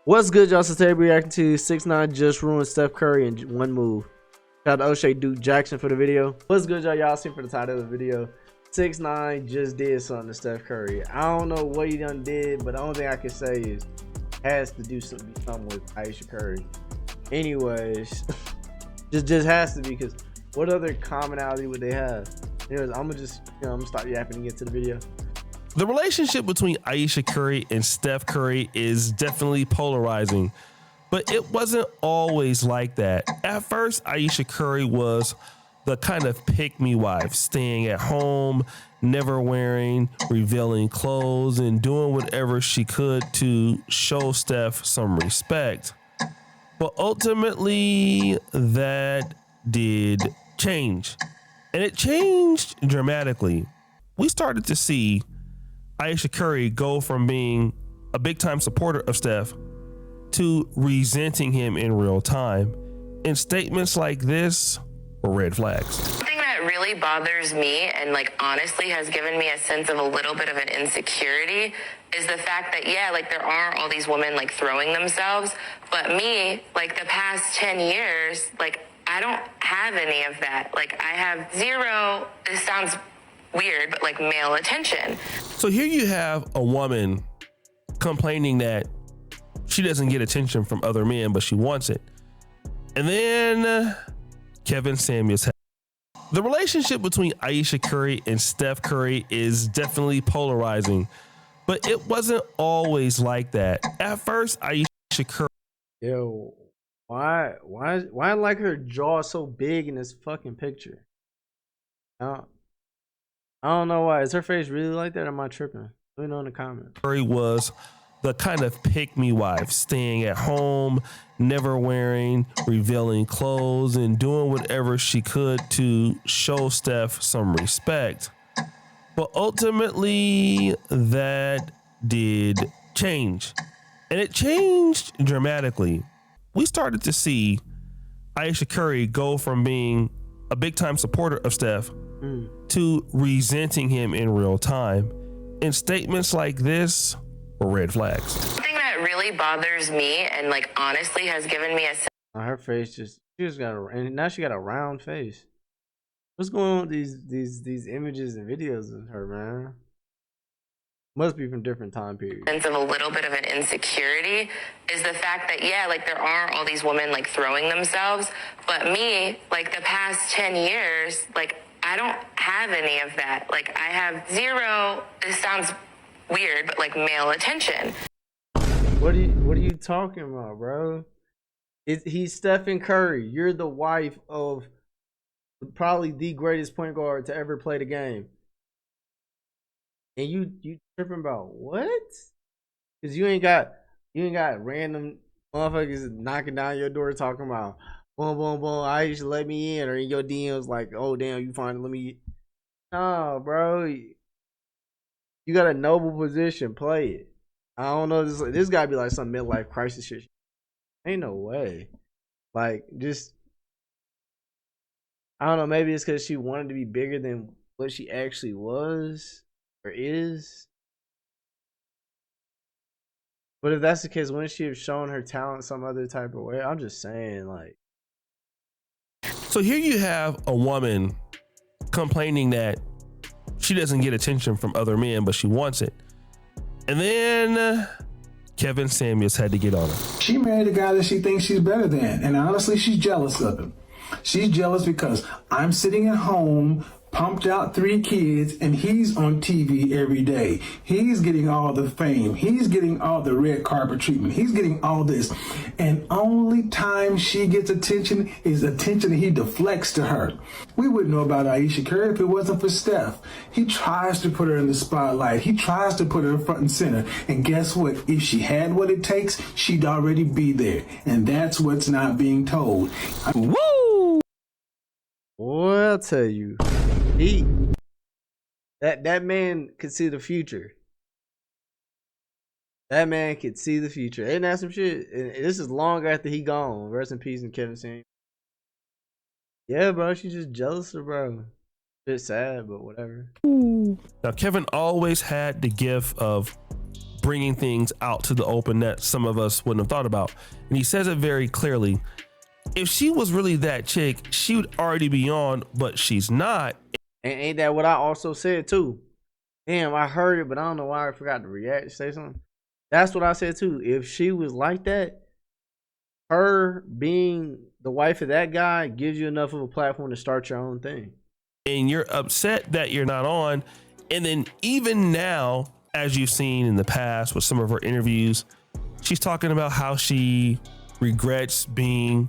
What's good, y'all? So today we're reacting to 6ix9ine just ruined Steph Curry in one move. Shout out to O'Shea Duke Jackson for the video. What's good, y'all? Y'all see for the title of the video. 6ix9ine just did something to Steph Curry. I don't know what he done did, but the only thing I can say is has to do something with Ayesha Curry. Anyways, just has to be, because what other commonality would they have? Anyways, I'm gonna stop yapping and get to the video. The relationship between Ayesha Curry and Steph Curry is definitely polarizing, but it wasn't always like that. At first, Ayesha Curry was the kind of pick-me wife, staying at home, never wearing revealing clothes, and doing whatever she could to show Steph some respect. But ultimately, that did change, and it changed dramatically. We started to see Ayesha Curry go from being a big-time supporter of Steph to resenting him in real time. And statements like this were red flags. Something that really bothers me and honestly has given me a sense of a little bit of an insecurity is the fact that, yeah, there are all these women throwing themselves, but me, the past 10 years, I don't have any of that. I have zero, this sounds weird, but male attention. So here you have a woman complaining that she doesn't get attention from other men, but she wants it. And then Kevin Samuels. The relationship between Ayesha Curry and Steph Curry is definitely polarizing, but it wasn't always like that. At first, Ayesha Curry. Yo, why her jaw so big in this fucking picture? I don't know why. Is her face really like that, or am I tripping? Let me know in the comments. Curry was the kind of pick-me wife, staying at home, never wearing revealing clothes, and doing whatever she could to show Steph some respect. But ultimately, that did change, and it changed dramatically. We started to see Ayesha Curry go from being a big-time supporter of Steph to resenting him in real time. And statements like this were red flags. Something that really bothers me and honestly has given me a sense. Her face she just got and now she got a round face. What's going on with these images and videos of her, man? Must be from different time periods. Sense of a little bit of an insecurity is the fact that, yeah, there are all these women throwing themselves, but me, the past 10 years, I don't have any of that. I have zero, this sounds weird, but male attention. What are you talking about, bro? He's Stephen Curry. You're the wife of probably the greatest point guard to ever play the game. And you tripping about what? Because you ain't got random motherfuckers knocking down your door talking about boom boom boom, Ayesha let me in, or in your DMs oh damn, you finally let me. No, bro, you got a noble position, play it. I don't know, this gotta be some midlife crisis shit. Ain't no way. Just I don't know, maybe it's because she wanted to be bigger than what she actually was or is. But if that's the case, wouldn't she have shown her talent some other type of way? I'm just saying, So here you have a woman complaining that she doesn't get attention from other men, but she wants it. And then Kevin Samuels had to get on her. She married a guy that she thinks she's better than, and honestly, she's jealous of him. She's jealous because I'm sitting at home, pumped out 3 kids, and he's on TV every day. He's getting all the fame. He's getting all the red carpet treatment. He's getting all this. And only time she gets attention is attention that he deflects to her. We wouldn't know about Ayesha Curry if it wasn't for Steph. He tries to put her in the spotlight. He tries to put her front and center. And guess what? If she had what it takes, she'd already be there. And that's what's not being told. Woo! Boy, I'll tell you. That man could see the future. That man could see the future. Ain't that some shit? And this is long after he gone. Rest in peace and Kevin Samuels. Yeah, bro, she's just jealous of bro. It's sad, but whatever. Now, Kevin always had the gift of bringing things out to the open that some of us wouldn't have thought about. And he says it very clearly. If she was really that chick, she would already be on, but she's not. And ain't that what I also said too? Damn, I heard it, but I don't know why I forgot to react, say something. That's what I said too. If she was like that, her being the wife of that guy gives you enough of a platform to start your own thing. And you're upset that you're not on. And then even now, as you've seen in the past with some of her interviews, she's talking about how she regrets being,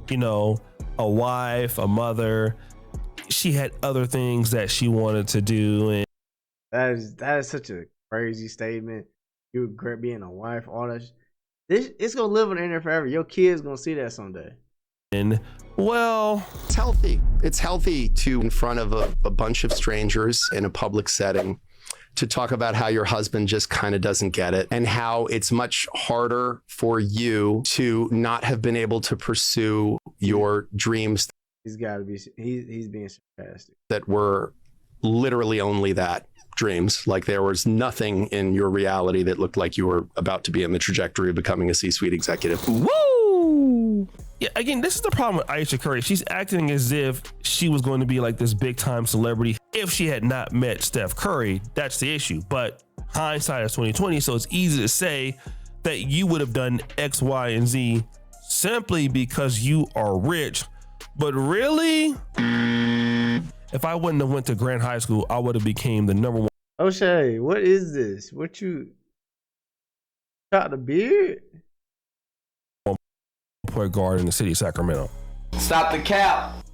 you know, a wife, a mother. She had other things that she wanted to do. And that is such a crazy statement. You regret being a wife, all that. It's gonna live on the internet forever. Your kids gonna see that someday. And well, it's healthy. It's healthy to, in front of a bunch of strangers in a public setting, to talk about how your husband just kind of doesn't get it and how it's much harder for you to not have been able to pursue your dreams. He's got to be. He's being sarcastic. That were literally only that, dreams. Like there was nothing in your reality that looked like you were about to be on the trajectory of becoming a C-suite executive. Woo! Yeah, again, this is the problem with Ayesha Curry. She's acting as if she was going to be like this big time celebrity if she had not met Steph Curry. That's the issue. But hindsight is 2020, so it's easy to say that you would have done X, Y, and Z simply because you are rich. But really, if I wouldn't have went to Grant High School, I would have became the number one. O'Shea, what is this? What you got the beard? Point guard in the city of Sacramento. Stop the cap.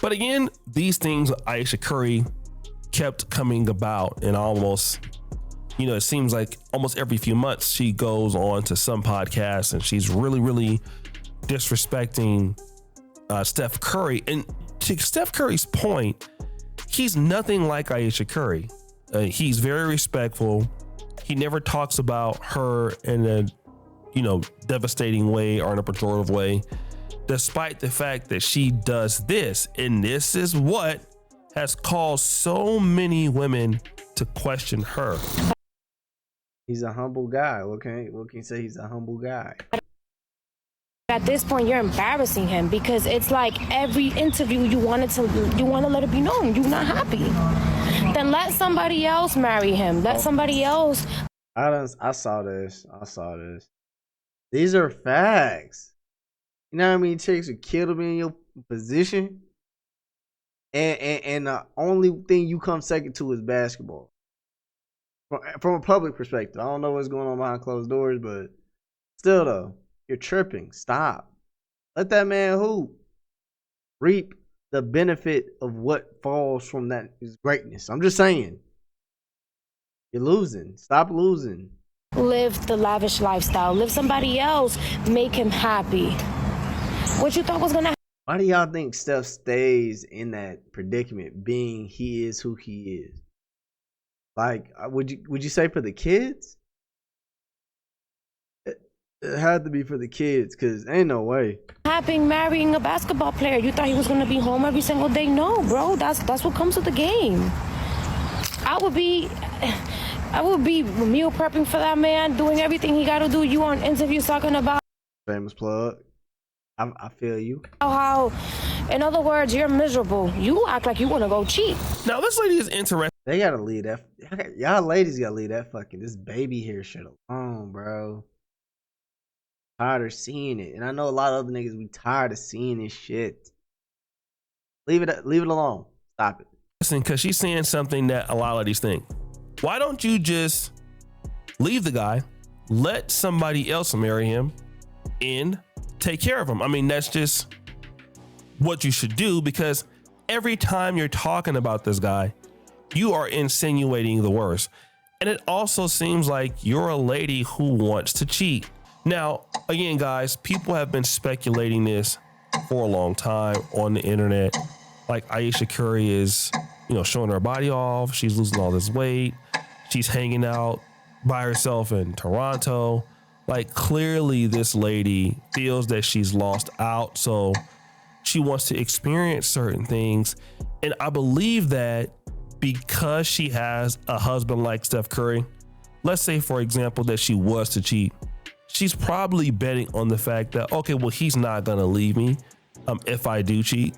But again, these things Ayesha Curry kept coming about, and almost, you know, it seems like almost every few months she goes on to some podcast and she's really disrespecting Steph Curry. And to Steph Curry's point, he's nothing like Ayesha Curry. He's very respectful. He never talks about her in a, you know, devastating way or in a pejorative way, despite the fact that she does this. And this is what has caused so many women to question her. He's a humble guy. What can you say? He's a humble guy. At this point, you're embarrassing him because it's like every interview you want to let it be known you're not happy. Then let somebody else marry him. Let somebody else. I saw this. These are facts. You know how many chicks would kill to be in your position? And the only thing you come second to is basketball. From a public perspective. I don't know what's going on behind closed doors, but still though, you're tripping. Stop. Let that man hoop. Reap the benefit of what falls from that is greatness. I'm just saying. You're losing. Stop losing. Live the lavish lifestyle. Live somebody else. Make him happy. What you thought was gonna happen? Why do y'all think Steph stays in that predicament, being he is who he is? Like, would you say for the kids? It had to be for the kids, because ain't no way. Marrying a basketball player. You thought he was gonna be home every single day? No, bro. That's what comes with the game. I would be meal prepping for that man, doing everything he got to do. You on interviews talking about Famous plug. I feel you. How, in other words, you're miserable. You act like you want to go cheat. Now, this lady is interesting. They gotta leave that. Y'all ladies gotta leave that this baby hair shit alone, bro. Tired of seeing it, and I know a lot of other niggas be tired of seeing this shit. Leave it alone. Stop it. Listen, because she's saying something that a lot of ladies think. Why don't you just leave the guy, let somebody else marry him, and take care of him? I mean, that's just what you should do, because every time you're talking about this guy, you are insinuating the worst. And it also seems like you're a lady who wants to cheat. Now, again, guys, people have been speculating this for a long time on the internet. Like Ayesha Curry is, you know, showing her body off. She's losing all this weight. She's hanging out by herself in Toronto. Like, clearly this lady feels that she's lost out. So she wants to experience certain things. And I believe that because she has a husband like Steph Curry, let's say for example that she was to cheat, she's probably betting on the fact that, okay, well, he's not gonna leave me if I do cheat.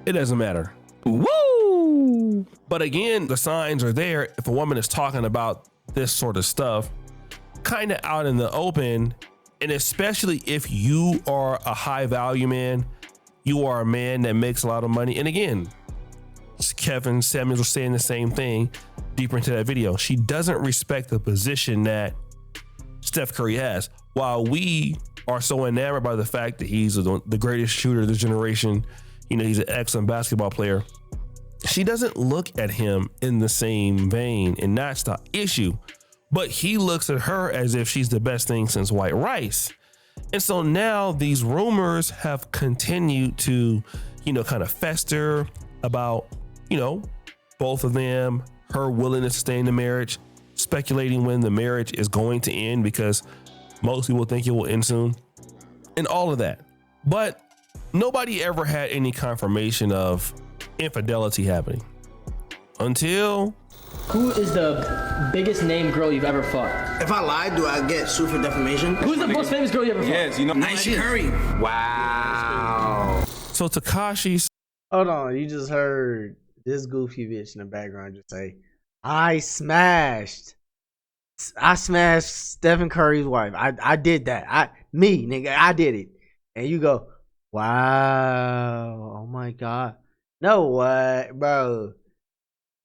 It doesn't matter. Woo! But again, the signs are there. If a woman is talking about this sort of stuff kind of out in the open, and especially if you are a high value man, you are a man that makes a lot of money. And again, Kevin Samuels was saying the same thing deeper into that video. She doesn't respect the position that Steph Curry has. While we are so enamored by the fact that he's the greatest shooter of this generation, you know, he's an excellent basketball player, she doesn't look at him in the same vein, and that's the issue. But he looks at her as if she's the best thing since white rice. And so now these rumors have continued to, you know, kind of fester about, you know, both of them, her willingness to stay in the marriage, speculating when the marriage is going to end because most people think it will end soon, and all of that. But nobody ever had any confirmation of infidelity happening until... Who is the biggest name girl you've ever fucked? If I lie, do I get sued for defamation? Who's the most famous girl you ever fucked? Yes, you know. Ayesha Curry. Wow. So Tekashi... Hold on, you just heard this goofy bitch in the background just say, I smashed Stephen Curry's wife. I did that. Me, nigga, I did it. And you go, wow, oh my God. No, what, bro?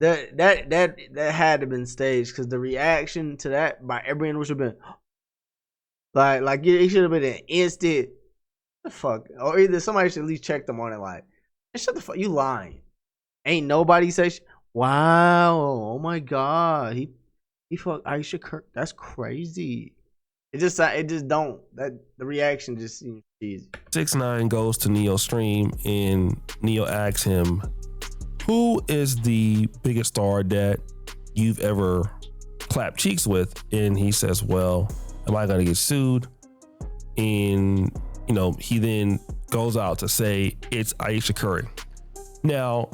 That had to have been staged, because the reaction to that by everyone should have been like it should have been an instant the fuck, or either somebody should at least check them on it like, shut the fuck, you lying. Ain't nobody say wow, oh my God, he fucked Ayesha Curry. That's crazy. It just don't, that the reaction just seems easy. 6ix9ine goes to Neo's stream and Neo asks him, who is the biggest star that you've ever clapped cheeks with? And he says, well, am I gonna get sued? And you know, he then goes out to say it's Ayesha Curry. Now,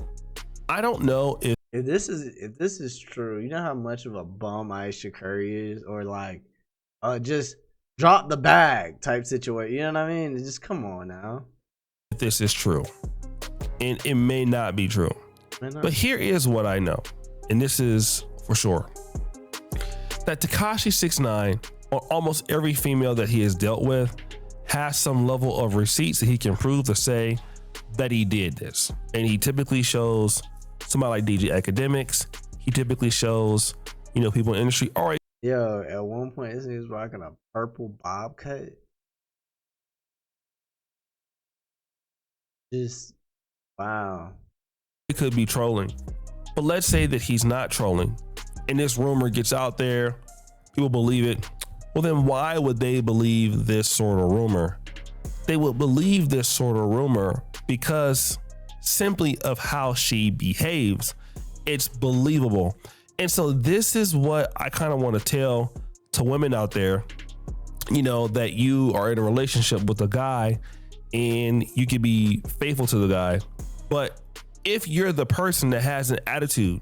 I don't know if this is true. You know how much of a bum Ayesha Curry is, or like just drop the bag type situation. You know what I mean? Just come on now. this is true, and it may not be true. But here is what I know, and this is for sure, that Tekashi 6ix9ine, or almost every female that he has dealt with, has some level of receipts that he can prove to say that he did this. And he typically shows somebody like DJ Academics. He typically shows, you know, people in the industry. All right. Yo, at one point, this nigga's rocking a purple bob cut. Just, wow. It could be trolling, but let's say that he's not trolling and this rumor gets out there, people believe it. Well, then why would they believe this sort of rumor? They would believe this sort of rumor because simply of how she behaves. It's believable. And so this is what I kind of want to tell to women out there, you know, that you are in a relationship with a guy and you could be faithful to the guy. But if you're the person that has an attitude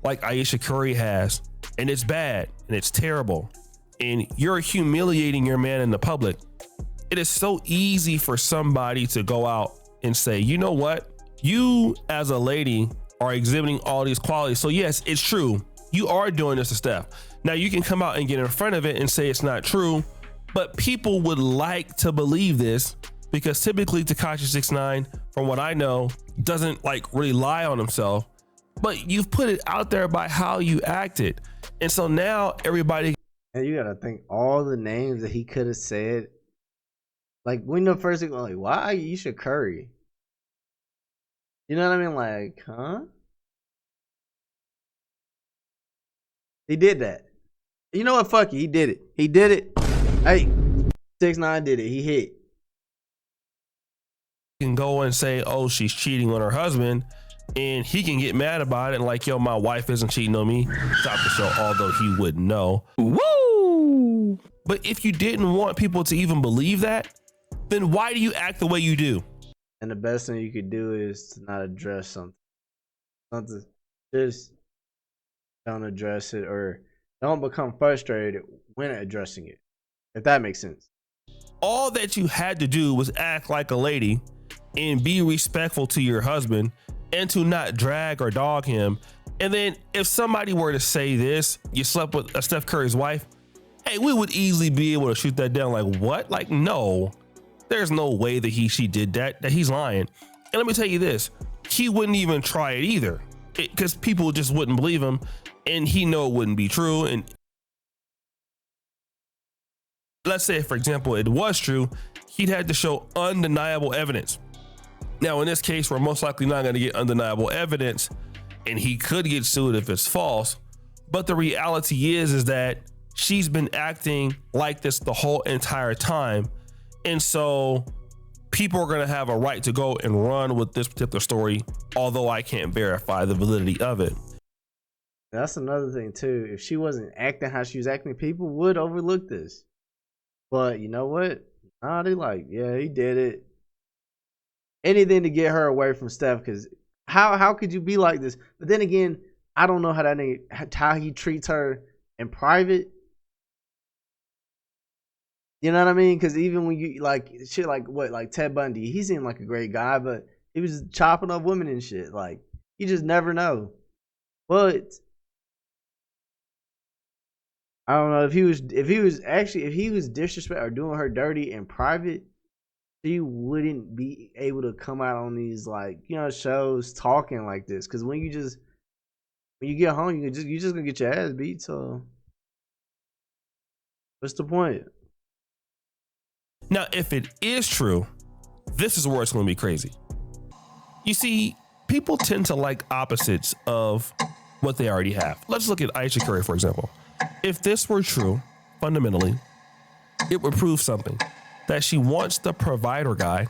like Ayesha Curry has, and it's bad and it's terrible, and you're humiliating your man in the public, it is so easy for somebody to go out and say, you know what? You as a lady are exhibiting all these qualities. So yes, it's true. You are doing this to Steph. Now you can come out and get in front of it and say it's not true, but people would like to believe this because typically Tekashi 6ix9ine, from what I know, doesn't like really lie on himself, but you've put it out there by how you acted. And so now everybody. And you gotta think all the names that he could have said. Like when the first thing, like, why Ayesha Curry? You know what I mean? Like, huh? He did that. You know what? Fuck it. He did it. He did it. Hey, 6ix9ine did it. He hit. Can go and say, oh, she's cheating on her husband, and he can get mad about it and like, yo, my wife isn't cheating on me. Stop the show, although he wouldn't know. Woo! But if you didn't want people to even believe that, then why do you act the way you do? And the best thing you could do is to not address something. Just don't address it, or Don't become frustrated when addressing it. If that makes sense. All that you had to do was act like a lady and be respectful to your husband and to not drag or dog him. And then if somebody were to say this, you slept with Steph Curry's wife, hey, we would easily be able to shoot that down. Like, what? Like, no, there's no way that she did that he's lying. And let me tell you this, he wouldn't even try it either, because people just wouldn't believe him, and he know it wouldn't be true. And let's say, for example, it was true, he'd had to show undeniable evidence. Now, in this case, we're most likely not going to get undeniable evidence, and he could get sued if it's false. But the reality is that she's been acting like this the whole entire time. And so people are going to have a right to go and run with this particular story, although I can't verify the validity of it. That's another thing too. If she wasn't acting how she was acting, people would overlook this. But you know what? Nah, they like, yeah, he did it. Anything to get her away from Steph, because how could you be like this? But then again, I don't know how he treats her in private. You know what I mean? Because even when you like shit like what, like Ted Bundy, he seemed like a great guy, but he was chopping up women and shit. Like, you just never know. But I don't know if he was disrespectful or doing her dirty in private, she wouldn't be able to come out on these, like, you know, shows talking like this. Because when you get home, you just gonna get your ass beat. So what's the point? Now, if it is true, this is where it's going to be crazy. You see, people tend to like opposites of what they already have. Let's look at Ayesha Curry, for example. If this were true, fundamentally, it would prove something. That she wants the provider guy,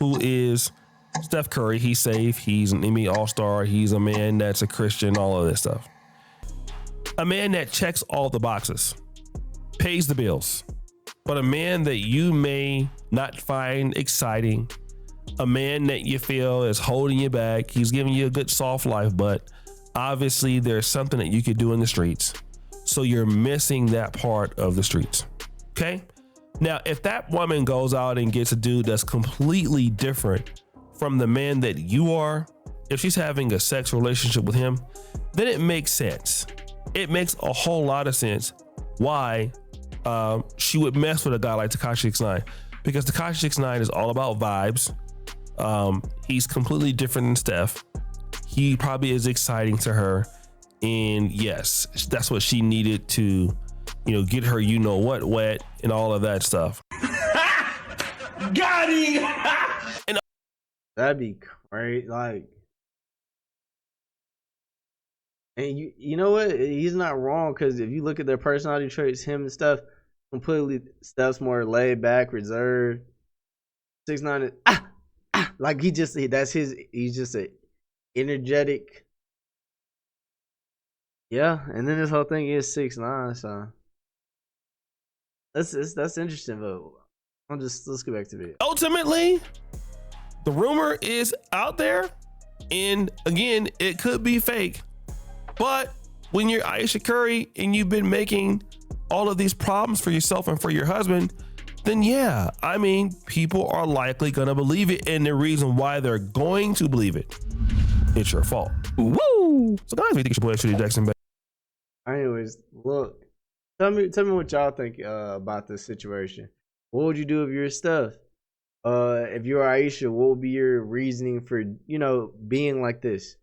who is Steph Curry. He's safe. He's an NBA All-Star. He's a man that's a Christian, all of this stuff. A man that checks all the boxes, pays the bills. But a man that you may not find exciting, a man that you feel is holding you back, he's giving you a good soft life, but obviously there's something that you could do in the streets. So you're missing that part of the streets. Okay? Now, if that woman goes out and gets a dude that's completely different from the man that you are, if she's having a sex relationship with him, then it makes sense. It makes a whole lot of sense why she would mess with a guy like Tekashi 6ix9ine, because Tekashi 6ix9ine is all about vibes. He's completely different than Steph. He probably is exciting to her, and yes, that's what she needed to, you know, get her, you know what, wet and all of that stuff. Got him! And that'd be great, like. And you know what? He's not wrong, because if you look at their personality traits, him and Steph, completely, Steph's more laid back, reserved. 6ix9ine is like he's just a energetic. Yeah, and then this whole thing is 6ix9ine, so that's interesting. But let's get back to it. ultimately, the rumor is out there, and again, it could be fake. But when you're Ayesha Curry and you've been making all of these problems for yourself and for your husband, then yeah, I mean, people are likely going to believe it. And the reason why they're going to believe it, it's your fault. Woo! So guys, we think it's your boy, Shitty Jackson. Anyways, look, tell me what y'all think about this situation. What would you do if you're Steph? If you're Ayesha, what would be your reasoning for, you know, being like this?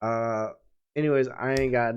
Anyways, I ain't got